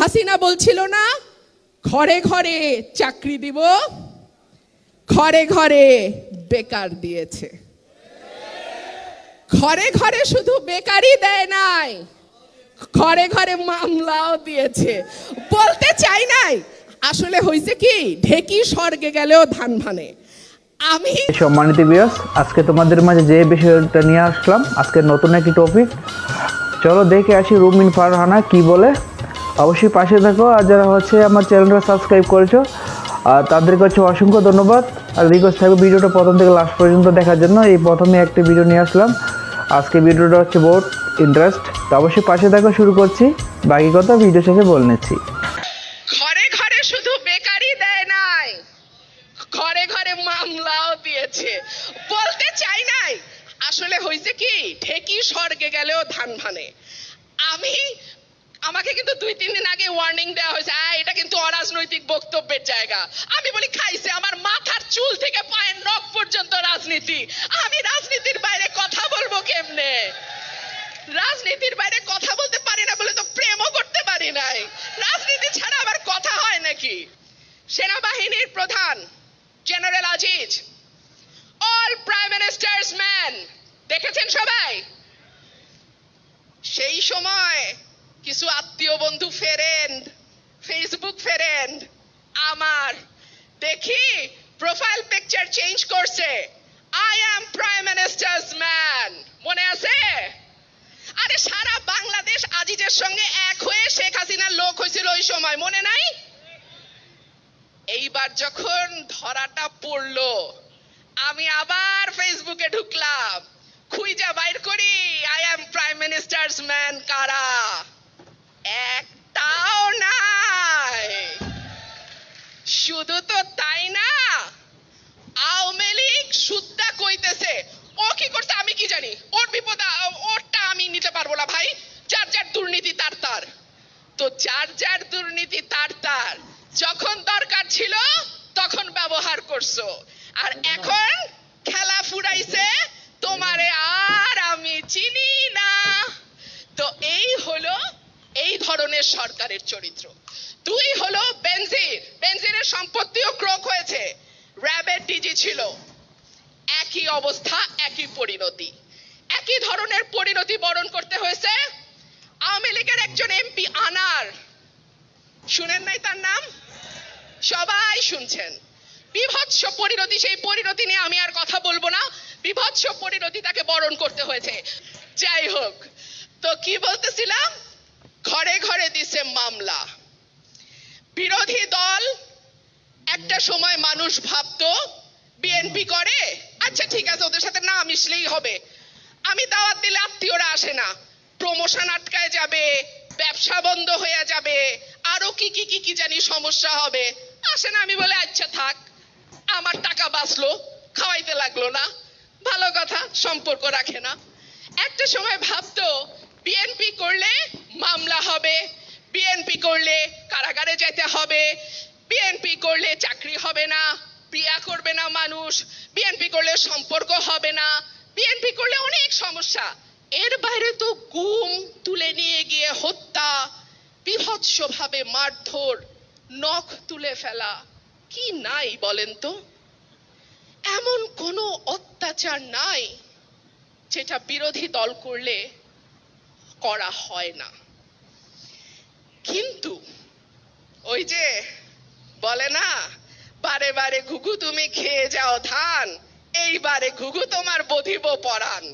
হাসিনা বলছিল না ঘরে ঘরে চাকরি দিব, ঘরে ঘরে বেকার দিয়েছে। ঘরে ঘরে শুধু বেকারই দেয় নাই, ঘরে ঘরে মামলাও দিয়েছে। বলতে চাই নাই, আসলে হয়েছে কি, ঢেকি স্বর্গে গেলেও ধান ভানে। আমি সম্মানিত ভিউয়ার্স, আজকে তোমাদের মাঝে যে বিষয়টা নিয়ে আসলাম, আজকে নতুন একটি টপিক। চলো দেখে আসি রুমিন ফারহানা কি বলে। অবশ্যই পাশে থাকো, আর যারা আমার চ্যানেলটা সাবস্ক্রাইব করেছো আর তাদেরকে অসংখ্য ধন্যবাদ। আর রিকোয়েস্ট থাকবে ভিডিওটা প্রথম থেকে লাস্ট পর্যন্ত দেখার জন্য। এই প্রথমে একটি ভিডিও নিয়ে আসলাম, আজকে ভিডিওটা বহুত ইন্টারেস্ট। তো অবশ্যই পাশে থাকো, শুরু করছি। বাকি কথা ভিডিও শেষে বলে নিচ্ছি। ঘরে ঘরে শুধু বেকারই দেয় নাই, ঘরে ঘরে মামলাও দিয়েছে। বলতে চাই নাই, আসলে হয়েছে কি, ঢেকি স্বর্গে গেলেও ধান ভানে। আমাকে কিন্তু 2-3 দিন আগে ওয়ার্নিং দেওয়া হয়েছে, এটা কিন্তু অরাজনৈতিক বক্তব্যের জায়গা। আমি বলি খাইছে, আমার মাথার চুল থেকে পায়ের নখ পর্যন্ত রাজনীতি। আমি রাজনীতির বাইরে কথা বলবো কেমনে? রাজনীতির বাইরে কথা বলতে পারি না বলে তো প্রেমও করতে পারি নাই। রাজনীতি ছাড়া আবার কথা হয় নাকি? সেনাবাহিনীর প্রধান general Aziz, all prime ministers man, দেখেছেন সবাই? সেই সময় কিছু আত্মীয় বন্ধু ফ্রেন্ড, ফেসবুক ফ্রেন্ড আমার দেখি প্রোফাইল পিকচার চেঞ্জ করছে, I am prime ministers man. মনে আছে? আরে সারা বাংলাদেশ আজিজের সঙ্গে এক হয়ে শেখ হাসিনার লোক হয়েছিল ওই সময়, মনে নাই? এইবার যখন ধরাটা পড়লো, আমি আবার ফেসবুকে ঢুকলাম, খুঁজা বাইর করি I am prime ministers man কারা। একটাও নাই। শুধু তো তাই না, আওয়ামী লীগ সুদ্ধা কইতেছে ও কি করছে আমি কি জানি, ওর বিপদ ওরটা আমি নিতে পারবো না ভাই, যার যার দুর্নীতি তার তার। তো যার যার দুর্নীতি তার তার, যখন দরকার ছিল তখন ব্যবহার করছো, আর এখন খেলা ফুরাইছে তোমারে আর আমি চিনি না। তো এই ধরনের সরকারের চরিত্র। 2 হলো বেনজিরের সম্পত্তিও ক্রোক হয়েছে, র্যাবের ডিজি ছিল, একই অবস্থা, একই পরিণতি, একই ধরনের পরিণতি বরণ করতে হয়েছে আওয়ামী লীগের একজন এমপি আনার। শুনেন নাই তার নাম? সবাই শুনছেন। বিভৎস পরিণতি, সেই পরিণতি নিয়ে আমি আর কথা বলবো না, বিভৎস পরিণতি তাকে বরণ করতে হয়েছে। যাই হোক, তো কি বলতেছিলাম, ঘরে ঘরে দিছে মামলা। বিরোধী দল একটা সময় মানুষ ভাবতো বিএনপি করে, আচ্ছা ঠিক আছে ওদের সাথে না মিশলেই হবে, আমি দাওয়াত দিলে আত্মীয়রা আসে না, প্রমোশন আটকায় যাবে, ব্যবসা বন্ধ হয়ে যাবে, আরো কি জানি সমস্যা হবে, আসে না। আমি বলে আচ্ছা থাক, আমার টাকা বাঁচলো, খাওয়াইতে লাগলো না, ভালো কথা, সম্পর্ক রাখে না। একটা সময় ভাবতো বিএনপি করলে মামলা হবে, বিএনপি করলে কারাগারে যেতে হবে, বিএনপি করলে চাকরি হবে না, বিয়া করবে না মানুষ, বিএনপি করলে সম্পর্ক হবে না, বিএনপি করলে অনেক সমস্যা। এর বাইরে তো গুম, তুলে নিয়ে গিয়ে হত্যা, বিভৎসভাবে মারধর, নখ তুলে ফেলা, কি নাই বলেন তো? এমন কোনো অত্যাচার নাই যেটা বিরোধী দল করলে করা হয় না। কিন্তু ওই যে বলে না, বারে বারে ঘুঘু তুমি খেয়ে যাও ধান, এইবারে ঘুঘু তোমার বধিব পরাণ।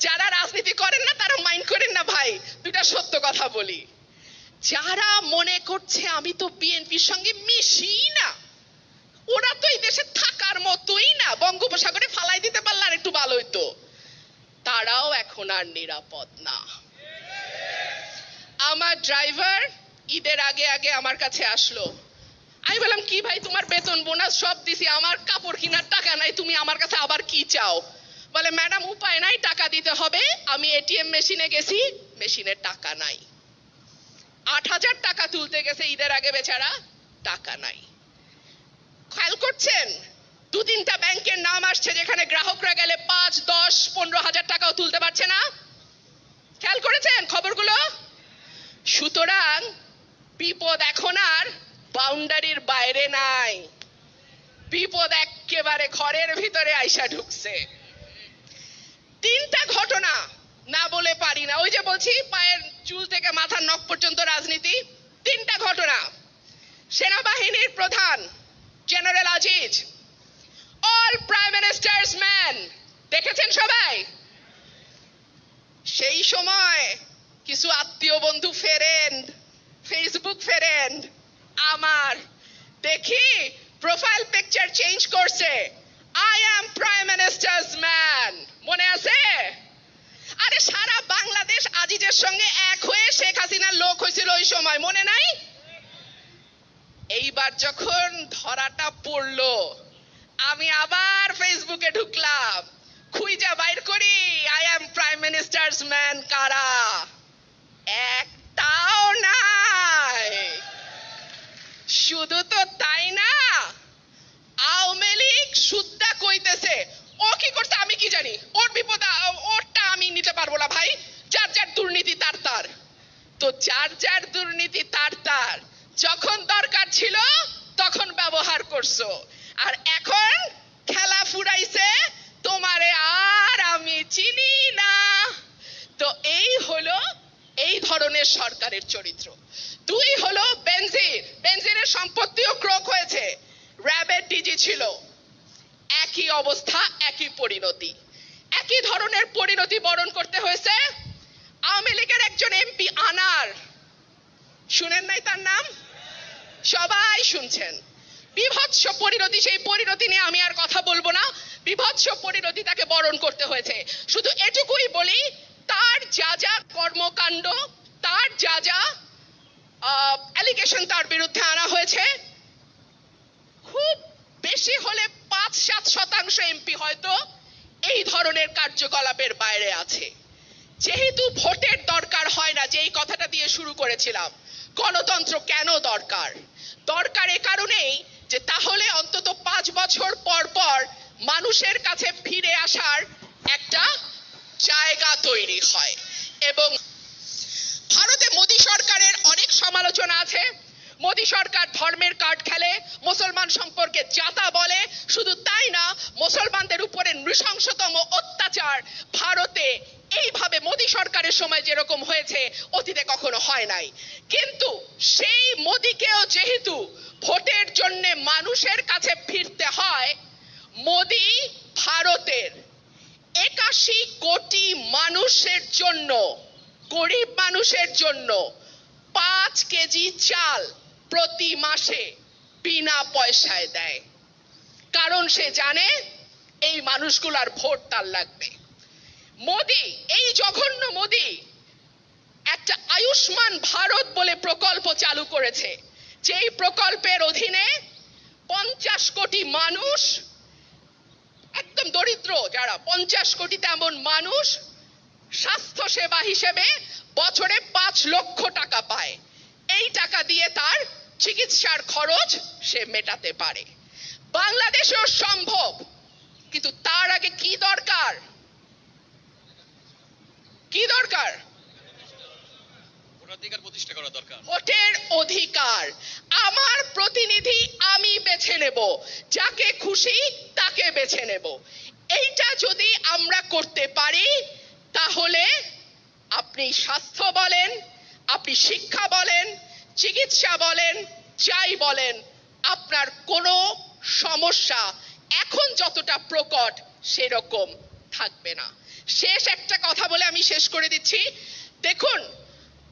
যারা রাজনীতি করেন না তারা মাইন্ড করেন না ভাই, দুটা সত্য কথা বলি। যারা মনে করছে আমি তো বিএনপির সঙ্গে মিশি না, ওরা তো এই দেশে থাকার মতোই না, বঙ্গোপসাগরে ফালাই দিতে পারলে আর একটু ভালো হইতো, তারাও এখন আর নিরাপদ না। আমার ড্রাইভার ঈদের আগে আগে আমার কাছে আসলো, আমি বললাম কি ভাই তোমার বেতন বোনাস সব দিছি, আমার কাপড় কেনার টাকা নাই, তুমি আমার কাছে আবার কি চাও? বলে ম্যাডাম উপায় নাই, টাকা দিতে হবে, আমি এটিএম মেশিনে গেছি, মেশিনে টাকা নাই। 8,000 টাকা তুলতে গেছে ঈদের আগে, বেচারা টাকা নাই। খেয়াল করছেন, 2-3টা ব্যাংকের নাম আসছে যেখানে গ্রাহকরা গেলে 5, 10, 15,000 টাকাও তুলতে পারছে না। খেয়াল করেছেন খবরগুলো? সুতরাং বিপদ বাউন্ডারির বাইরে নাই, বিপদ একেবারে ঘরের ভিতরে আইসা ঢুকছে। তিনটা ঘটনা না বলে পারি না, ওই যে বলছি পায়ের চুল থেকে মাথার নখ পর্যন্ত রাজনীতি। তিনটা ঘটনা। সেনাবাহিনীর প্রধান general Aziz, all prime ministers man, দেখেছেন সবাই? সেই সময় কিছু আত্মীয় বন্ধু ফ্রেন্ড, ফেসবুক ফ্রেন্ড আমার দেখি প্রোফাইল পিকচার চেঞ্জ করছে, I am prime ministers man. মনে আছে? আরে সারা বাংলাদেশ আজিজের সঙ্গে এক হয়ে শেখ হাসিনার লোক হয়েছিল ওই সময়, মনে নাই? এইবার যখন ধরাটা পড়লো, আমি আবার ফেসবুকে ঢুকলাম, খুঁজা বাইর করি I am prime ministers man কারা। একটাও নাই। শুধু তো তাই না, আওয়ামী লীগ সুদ্ধা কইতেছে ও কি করছে আমি কি জানি, ওর বিপদ ওরটা আমি নিতে পারবো না ভাই, যার যার দুর্নীতি তার তার। তো যার যার দুর্নীতি তার তার যখন দরকার ছিল তখন ব্যবহার করছো, আর এখন খেলা ফুরাইছে তোমারে আর আমি চিনি না। তো এই হলো এই ধরনের সরকারের চরিত্র। দুই হলো বেনজির, বেনজিরের সম্পত্তিও ক্রোক হয়েছে, র্যাবের ডিজি ছিল, একই অবস্থা একই পরিণতি, একই ধরনের পরিণতি বরণ করতে হয়েছে আওয়ামী লীগের একজন এমপি আনার, শুনেন নাই তার নাম? সবাই শুনছেন। বিভৎস পরিণতি, সেই পরিণতি নিয়ে আমি আর কথা বলবো না, বিভৎস পরিণতি তাকে বরণ করতে হয়েছে। শুধু এটুকুই বলি, তার যা যা কর্মকাণ্ড, তার যা যা অ্যালিগেশন তার বিরুদ্ধে আনা হয়েছে, খুব বেশি হলে ৫-৭% এমপি হয়তো এই ধরনের কার্যকলাপের বাইরে আছে। যেহেতু ভোটের দরকার হয় না, যে এই কথাটা দিয়ে শুরু করেছিলাম, গণতন্ত্র কেন দরকার? দরকার এ কারণেই যে তাহলে অন্তত 5 বছর পর পর মানুষের কাছে ফিরে আসার একটা জায়গা তৈরি হয়। এবং ভারতে মোদী সরকারের অনেক সমালোচনা আছে, মোদী সরকার ধর্মের কার্ড খেলে, মুসলমান সম্পর্কে জাতা বলে। শুধু তাই না, মুসলমানদের উপরে নৃশংসতম অত্যাচার ভারতে এইভাবে মোদী সরকারের সময় যেরকম হয়েছে অতীতে কখনো হয় নাই। কিন্তু সেই মোদীকেও যেহেতু ভোটের জন্য মানুষের কাছে ফিরতে হয়, মোদী ভারতের 81 কোটি মানুষের জন্য, গরিব মানুষের জন্য 5 কেজি চাল প্রতি মাসে বিনা পয়সায় দেয়, কারণ সে জানে এই মানুষগুলার ভোট তার লাগবে। মোদী, এই জঘন্য মোদী একটা আয়ুষ্মান ভারত বলে প্রকল্প চালু করেছে, যেই প্রকল্পের অধীনে 50 কোটি মানুষ, একদম দরিদ্র যারা 50 কোটি তেমন মানুষ স্বাস্থ্য সেবা হিসেবে বছরে 5 লক্ষ টাকা পায়। এই টাকা দিয়ে তার চিকিৎসার খরচ সে মেটাতে পারে। বাংলাদেশেও সম্ভব, কিন্তু তার আগে কি দরকার? কি দরকার? ভোটাধিকার প্রতিষ্ঠা করা দরকার। ভোটের অধিকার। আমার প্রতিনিধি আমি বেছে নেব, যাকে খুশি তাকে বেছে নেব। এইটা যদি আমরা করতে পারি, তাহলে আপনি স্বাস্থ্য বলেন, আপনি শিক্ষা বলেন, চিকিৎসা বলেন, যাই বলেন, আপনার কোনো সমস্যা এখন যতটা প্রকট সেরকম থাকবে না। শেষ একটা কথা বলে আমি শেষ করে দিচ্ছি। দেখুন,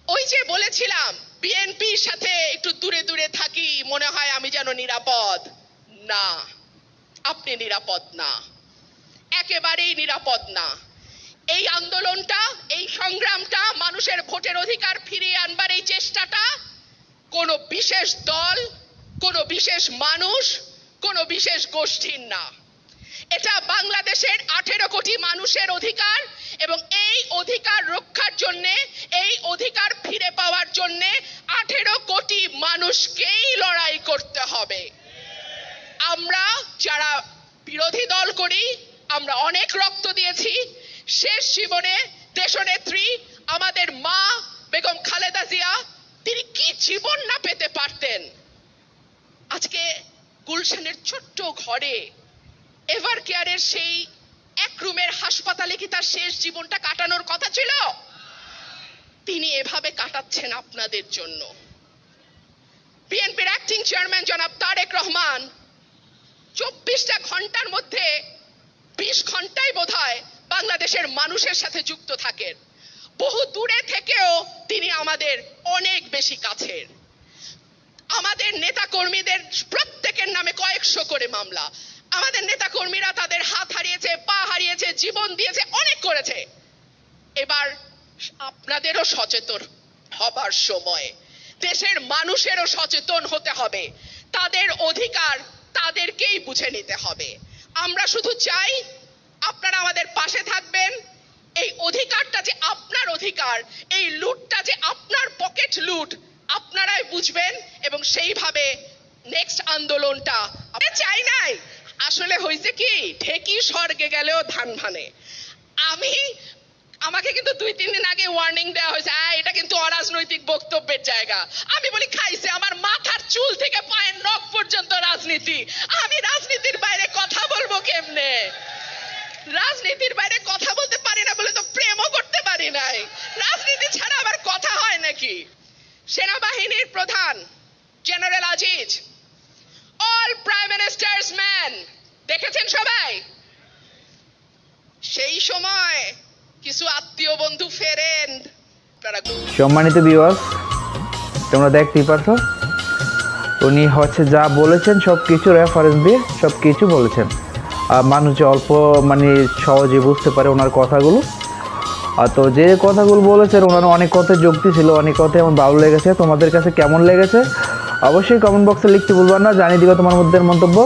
ওই যে বলেছিলাম বিএনপির সাথে একটু দূরে দূরে থাকি, মনে হয় আমি যেন নিরাপদ। না, আপনি নিরাপদ না, একেবারেই নিরাপদ না। এই আন্দোলনটা, এই সংগ্রামটা, মানুষের ভোটের অধিকার ফিরিয়ে আনবার এই চেষ্টাটা কোনো বিশেষ দল, কোনো বিশেষ মানুষ, কোনো বিশেষ গোষ্ঠীর না। এটা বাংলাদেশের 18 কোটি মানুষের অধিকার, এবং এই অধিকার রক্ষার জন্য, এই অধিকার ফিরে পাওয়ার জন্য 18 কোটি মানুষকেই লড়াই করতে হবে। আমরা যারা বিরোধী দল করি, আমরা অনেক রক্ত দিয়েছি। শেষ জীবনে দেশনেত্রী আমাদের মা বেগম খালেদা জিয়া, তিনি কি জীবন না পেতে পারতেন? আজকে গুলশানের ছোট্ট ঘরে এভার কেয়ারের সেই এক রুমের হাসপাতালে কি তার শেষ জীবনটা কাটানোর কথা ছিল? তিনি এভাবে কাটাচ্ছেন আপনাদের জন্য। বিএনপির অ্যাক্টিং চেয়ারম্যান জনাব তারেক রহমান 24টা ঘন্টার মধ্যে 20 ঘন্টাই বোধহয় বাংলাদেশের মানুষের সাথে যুক্ত থাকেন। বহু দূরে থেকেও তিনি আমাদের অনেক বেশি কাছের। আমাদের নেতা কর্মীদের প্রত্যেকের নামে কয়েকশো করে মামলা। আমাদের নেতা কর্মীরা তাদের হাত হারিয়েছে, পা হারিয়েছে, জীবন দিয়েছে, অনেক করেছে। এবার আপনাদেরও সচেতন হবার সময়, দেশের মানুষেরও সচেতন হতে হবে। তাদের অধিকার তাদেরকেই বুঝে নিতে হবে। আমরা শুধু চাই আপনারা আমাদের পাশে থাকবেন। এই অধিকারটা যে আপনার অধিকার, এই লুটটা যে আপনার পকেট লুট, আপনারাই বুঝবেন এবং সেইভাবে নেক্সট আন্দোলনটা আমরা চাই নাই। আসলে হয়েছে কি, ঢেকি স্বর্গে গেলেও ধান ভানে। আমাকে কিন্তু 2-3 দিন আগে ওয়ার্নিং দেওয়া হয়েছে, এটা কিন্তু অরাজনৈতিক বক্তব্যের জায়গা। আমি বলি খাইছে, আমার মাথার চুল থেকে পায়ের নখ পর্যন্ত রাজনীতি। আমি রাজনীতির বাইরে কথা বলবো কেমনে? রাজনীতির বাইরে কথা বলতে পারি না বলে তো প্রেমও করতে পারি নাই। রাজনীতি ছাড়া আবার কথা হয় নাকি? সেনাবাহিনীর প্রধান general Aziz, all prime ministers man, দেখেছেন সবাই? সেই সময় কিছু আত্মীয় বন্ধু ফেরেন। সম্মানিত ভিউয়ার্স, তোমরা দেখতেই পারছো উনি হচ্ছে যা বলেছেন সব কিছু রেফারেন্স দিয়ে সব কিছু বলেছেন। আর মানুষ যে অল্প মানে সহজে বুঝতে পারে ওনার কথাগুলো। আর তো যে কথাগুলো বলেছেন ওনার অনেক কথাই যুক্তি ছিল, অনেক কথাই আমার ভালো লেগেছে। তোমাদের কাছে কেমন লেগেছে অবশ্যই কমেন্ট বক্সে লিখতে ভুলবা না, জানিয়ে দিবা তোমার মধ্যে মন্তব্য।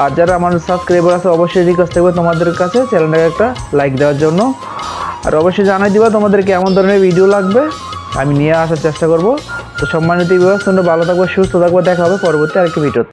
আর যারা আমার সাবস্ক্রাইবার আছে অবশ্যই রিকোয়েস্ট থাকবে তোমাদের কাছে চ্যানেলটাকে একটা লাইক দেওয়ার জন্য। আর অবশ্যই জানাই দিবা তোমাদের কেমন ধরনের ভিডিও লাগবে, আমি নিয়ে আসার চেষ্টা করব। তো সম্মানিত ভিউয়ার্স, তোমরা ভালো থাকবে, সুস্থ থাকবে, দেখা হবে পরবর্তী আরেকটি ভিডিওতে।